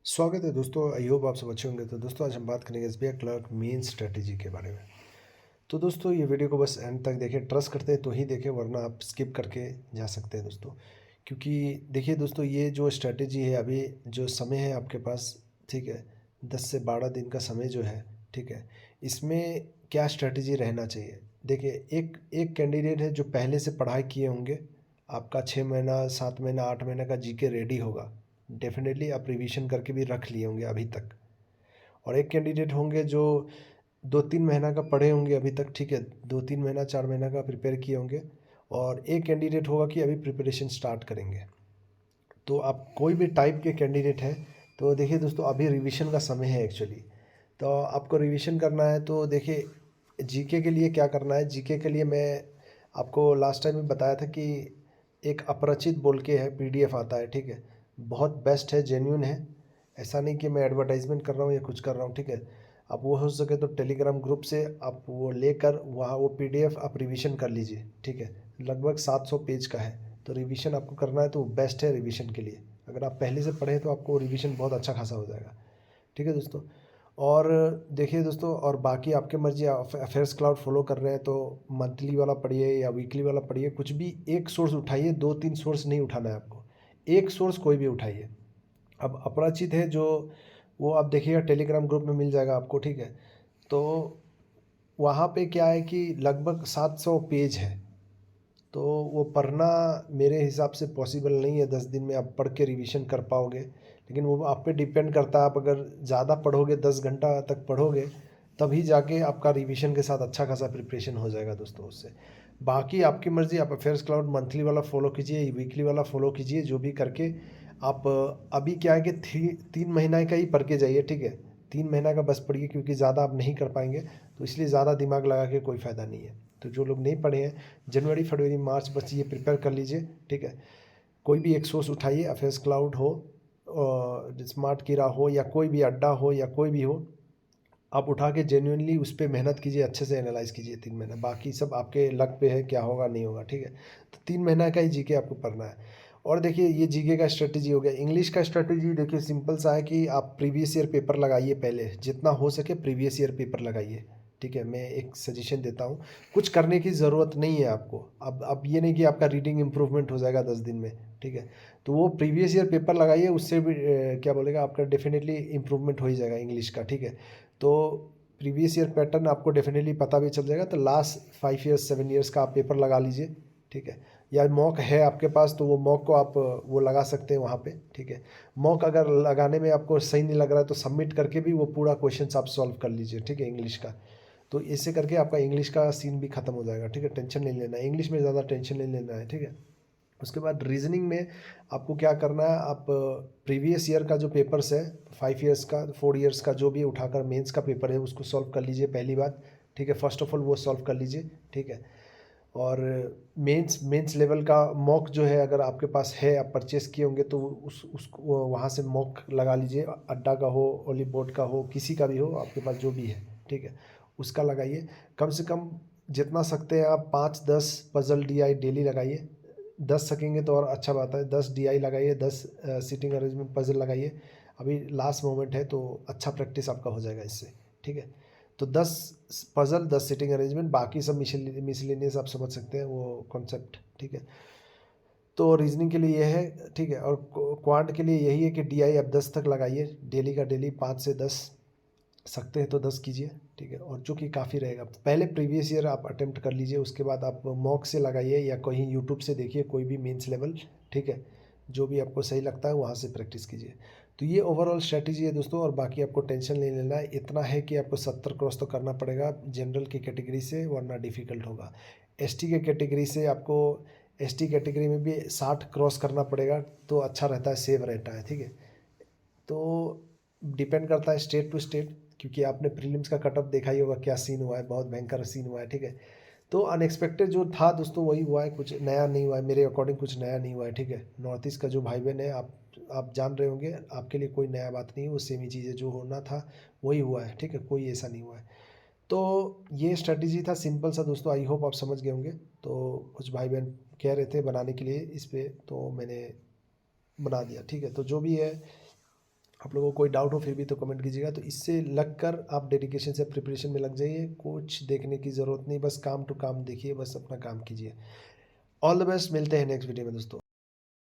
स्वागत है दोस्तों। आई होप आप सब अच्छे होंगे। तो दोस्तों आज हम बात करेंगे एसबीआई क्लर्क मेन स्ट्रेटेजी के बारे में। तो दोस्तों ये वीडियो को बस एंड तक देखें, ट्रस्ट करते हैं तो ही देखें, वरना आप स्किप करके जा सकते हैं दोस्तों। क्योंकि देखिए दोस्तों, ये जो स्ट्रेटेजी है, अभी जो समय है आपके पास, ठीक है, 10 से 12 दिन का समय जो है, ठीक है, इसमें क्या स्ट्रेटेजी रहना चाहिए। देखिए, एक एक कैंडिडेट है जो पहले से पढ़ाई किए होंगे, आपका 6 महीना 7 महीना 8 महीने का जीके रेडी होगा, डेफिनेटली आप रिवीजन करके भी रख लिए होंगे अभी तक। और एक कैंडिडेट होंगे जो 2-3 महीना का पढ़े होंगे अभी तक, ठीक है, 2-3 महीना 4 महीना का प्रिपेयर किए होंगे। और एक कैंडिडेट होगा कि अभी प्रिपरेशन स्टार्ट करेंगे। तो आप कोई भी टाइप के कैंडिडेट हैं, तो देखिए दोस्तों, अभी रिवीजन का समय है एक्चुअली। तो आपको रिवीजन करना है, तो देखिए जीके के लिए क्या करना है। जीके के लिए मैं आपको लास्ट टाइम भी बताया था कि एक अपरिचित बोल के है, पीडीएफ आता है, ठीक है, बहुत बेस्ट है, जेन्यून है। ऐसा नहीं कि मैं एडवर्टाइजमेंट कर रहा हूँ या कुछ कर रहा हूँ, ठीक है। आप वो हो सके तो टेलीग्राम ग्रुप से आप वो लेकर वहाँ वो पीडीएफ आप रिवीजन कर लीजिए, ठीक है। लगभग 700 पेज का है, तो रिवीजन आपको करना है तो बेस्ट है रिवीजन के लिए। अगर आप पहले से पढ़े तो आपको रिवीजन बहुत अच्छा खासा हो जाएगा, ठीक है दोस्तों। और देखिए दोस्तों, और बाकी आपके मर्जी, अफेयर्स क्लाउड फॉलो कर रहे हैं तो मंथली वाला पढ़िए या वीकली वाला पढ़िए, कुछ भी एक सोर्स उठाइए, 2-3 सोर्स नहीं उठाना है आपको, एक सोर्स कोई भी उठाइए। अब अपरिचित है जो, वो आप देखिएगा टेलीग्राम ग्रुप में मिल जाएगा आपको, ठीक है। तो वहाँ पे क्या है कि लगभग 700 पेज है, तो वो पढ़ना मेरे हिसाब से पॉसिबल नहीं है 10 दिन में आप पढ़ के रिवीजन कर पाओगे। लेकिन वो आप पे डिपेंड करता है, आप अगर ज़्यादा पढ़ोगे, 10 घंटा तक पढ़ोगे, तभी जाके आपका रिवीजन के साथ अच्छा खासा प्रिपरेशन हो जाएगा दोस्तों उससे। बाकी आपकी मर्ज़ी, आप अफेयर्स क्लाउड मंथली वाला फॉलो कीजिए, वीकली वाला फॉलो कीजिए, जो भी करके आप अभी क्या है कि 3 महीना का ही पढ़ के जाइए, ठीक है। 3 महीना का बस पढ़िए, क्योंकि ज़्यादा आप नहीं कर पाएंगे, तो इसलिए ज़्यादा दिमाग लगा के कोई फ़ायदा नहीं है। तो जो लोग नहीं पढ़े हैं, जनवरी फरवरी मार्च बस ये प्रिपेयर कर लीजिए, ठीक है। कोई भी एक सोर्स उठाइए, अफेयर्स क्लाउड हो, स्मार्ट कीरा हो, या कोई भी अड्डा हो, या कोई भी हो, आप उठा के जेन्युइनली उस पर मेहनत कीजिए, अच्छे से एनालाइज कीजिए 3 महीना। बाकी सब आपके लक पे है, क्या होगा नहीं होगा, ठीक है। तो 3 महीना का ही जीके आपको पढ़ना है। और देखिए, ये जीके का स्ट्रेटेजी हो गया। इंग्लिश का स्ट्रेटेजी देखिए सिंपल सा है कि आप प्रीवियस ईयर पेपर लगाइए, पहले जितना हो सके प्रीवियस ईयर पेपर लगाइए, ठीक है। मैं एक सजेशन देता हूँ, कुछ करने की ज़रूरत नहीं है आपको। अब ये नहीं कि आपका रीडिंग इम्प्रूवमेंट हो जाएगा 10 दिन में, ठीक है। तो वो प्रीवियस ईयर पेपर लगाइए, उससे भी क्या बोलेगा, आपका डेफिनेटली इम्प्रूवमेंट हो ही जाएगा इंग्लिश का, ठीक है। तो प्रीवियस ईयर पैटर्न आपको डेफिनेटली पता भी चल जाएगा। तो लास्ट 5 ईयर्स 7 ईयर्स का आप पेपर लगा लीजिए, ठीक है। या मॉक है आपके पास तो वो मॉक को आप वो लगा सकते हैं वहाँ पे, ठीक है। मॉक अगर लगाने में आपको सही नहीं लग रहा है तो सबमिट करके भी वो पूरा क्वेश्चन आप सॉल्व कर लीजिए, ठीक है, इंग्लिश का। तो इससे करके आपका इंग्लिश का सीन भी खत्म हो जाएगा, ठीक है। टेंशन नहीं लेना है, इंग्लिश में ज़्यादा टेंशन नहीं लेना है, ठीक है। उसके बाद रीजनिंग में आपको क्या करना है, आप प्रीवियस ईयर का जो पेपर्स है, 5 ईयर्स का 4 ईयर्स का जो भी उठाकर मेंस का पेपर है उसको सॉल्व कर लीजिए पहली बात, ठीक है। फर्स्ट ऑफ ऑल वो सॉल्व कर लीजिए, ठीक है। और मेंस लेवल का मॉक जो है, अगर आपके पास है, आप परचेस किए होंगे, तो उसको वहाँ से मॉक लगा लीजिए, अड्डा का हो, ओली बोर्ड का हो, किसी का भी हो आपके पास जो भी है, ठीक है, उसका लगाइए। कम से कम जितना सकते हैं आप 5-10 पजल डीआई डेली लगाइए। 10 सकेंगे तो और अच्छा बात है, 10 डीआई लगाइए, 10 सीटिंग अरेंजमेंट पजल लगाइए। अभी लास्ट मोमेंट है तो अच्छा प्रैक्टिस आपका हो जाएगा इससे, ठीक है। तो 10 पजल, 10 सीटिंग अरेंजमेंट, बाकी सब मिसलेनियस आप समझ सकते हैं वो कॉन्सेप्ट, ठीक है। तो रीजनिंग के लिए ये है, ठीक है। और क्वांट के लिए यही है कि डीआई आप 10 तक लगाइए, डेली का डेली 5 से 10, सकते हैं तो 10 कीजिए, ठीक है। और जो कि काफ़ी रहेगा, पहले प्रीवियस ईयर आप अटेम्प्ट कर लीजिए, उसके बाद आप मॉक से लगाइए या कहीं यूट्यूब से देखिए कोई भी मीन्स लेवल, ठीक है। जो भी आपको सही लगता है वहाँ से प्रैक्टिस कीजिए। तो ये ओवरऑल स्ट्रैटेजी है दोस्तों। और बाकी आपको टेंशन नहीं लेना है, इतना है कि आपको 70 क्रॉस तो करना पड़ेगा जनरल की कैटेगरी से, वरना डिफ़िकल्ट होगा। एसटी के कैटेगरी से आपको, एसटी कैटेगरी में भी 60 क्रॉस करना पड़ेगा, तो अच्छा रहता है, सेव रहता है, ठीक है। तो डिपेंड करता है स्टेट टू स्टेट, क्योंकि आपने प्रीलिम्स का कट ऑफ देखा ही होगा, क्या सीन हुआ है, बहुत भयंकर सीन हुआ है, ठीक है। तो अनएक्सपेक्टेड जो था दोस्तों वही हुआ है, कुछ नया नहीं हुआ है, मेरे अकॉर्डिंग कुछ नया नहीं हुआ है, ठीक है। नॉर्थ ईस्ट का जो भाई बहन है, आप जान रहे होंगे, आपके लिए कोई नया बात नहीं है, वो सेम ही चीज़ें जो होना था वही हुआ है, ठीक है, कोई ऐसा नहीं हुआ है। तो ये स्ट्रेटजी था सिंपल सा दोस्तों, आई होप आप समझ गए होंगे। तो कुछ भाई बहन कह रहे थे बनाने के लिए इस पर, तो मैंने बना दिया, ठीक है। तो जो भी है, आप लोगों को कोई डाउट हो फिर भी तो कमेंट कीजिएगा। तो इससे लगकर आप डेडिकेशन से प्रिपरेशन में लग जाइए, कुछ देखने की ज़रूरत नहीं, बस काम टू काम देखिए, बस अपना काम कीजिए। ऑल द बेस्ट, मिलते हैं नेक्स्ट वीडियो में दोस्तों।